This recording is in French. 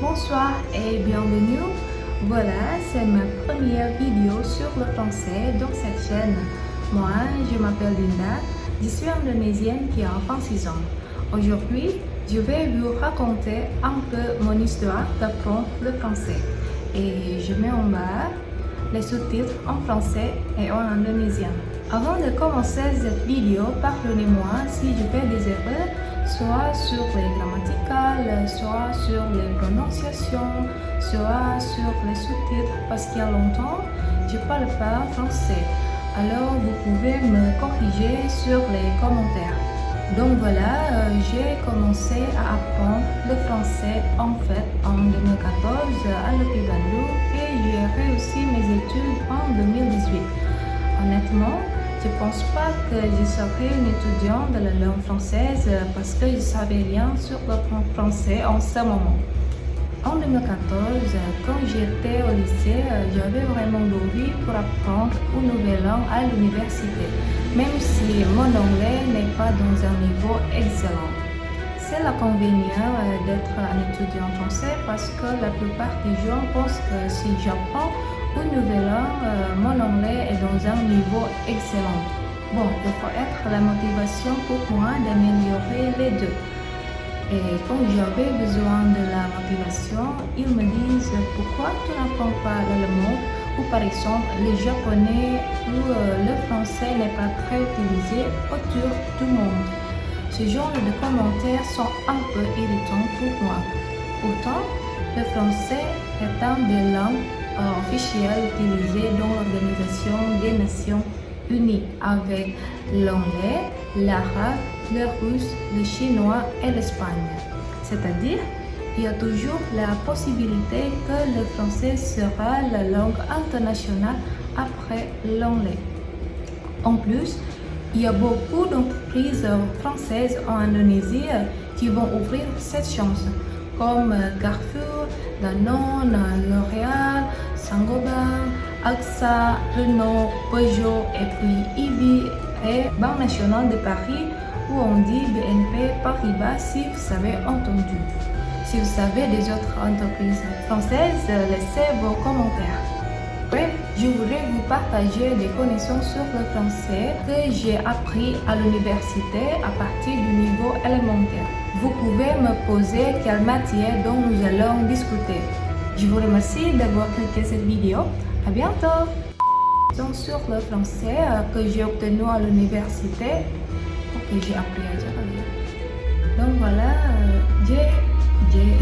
Bonsoir et bienvenue. Voilà, c'est ma première vidéo sur le français dans cette chaîne. Moi, je m'appelle Linda, je suis indonésienne qui a enfin 6 ans. Aujourd'hui, je vais vous raconter un peu mon histoire d'apprendre le français. Et je mets en bas les sous-titres en français et en indonésien. Avant de commencer cette vidéo, pardonnez-moi si je fais des erreurs, soit sur les grammaticales, soit sur les prononciations, soit sur les sous-titres, parce qu'il y a longtemps, je ne parle pas français. Alors, vous pouvez me corriger sur les commentaires. Donc voilà, j'ai commencé à apprendre le français en fait en 2014 à l'UPI Bandung et j'ai réussi mes études en 2018. Honnêtement, je ne pense pas que je serai une étudiante de la langue française parce que je ne savais rien sur le français en ce moment. En 2014, quand j'étais au lycée, j'avais vraiment l'envie pour apprendre une nouvelle langue à l'université, même si mon anglais n'est pas dans un niveau excellent. C'est l'inconvénient d'être un étudiant français parce que la plupart des gens pensent que si j'apprends une nouvelle langue, mon anglais est dans un niveau excellent. Bon, il faut être la motivation pour moi d'améliorer les deux. Et quand j'avais besoin de la motivation, ils me disent pourquoi tu n'apprends pas l'allemand ou par exemple le japonais ou le français n'est pas très utilisé autour du monde. Ce genre de commentaires sont un peu irritants pour moi. Pourtant, le français est une des langues officielles utilisées dans l'Organisation des Nations Unies avec l'anglais, l'arabe, le russe, le chinois et l'espagnol. C'est-à-dire, il y a toujours la possibilité que le français sera la langue internationale après l'anglais. En plus, il y a beaucoup d'entreprises françaises en Indonésie qui vont ouvrir cette chance, comme Carrefour, Danone, L'Oréal, Saint-Gobain, AXA, Renault, Peugeot et puis IBI et Banque Nationale de Paris où on dit BNP Paribas si vous avez entendu. Si vous savez des autres entreprises françaises, laissez vos commentaires. Bref, je voudrais vous partager des connaissances sur le français que j'ai appris à l'université à partir du niveau élémentaire. Vous pouvez me poser quelle matière dont nous allons discuter. Je vous remercie d'avoir cliqué cette vidéo. À bientôt! Donc sur le français que j'ai obtenu à l'université, que j'ai appris à dire. Donc voilà, j'ai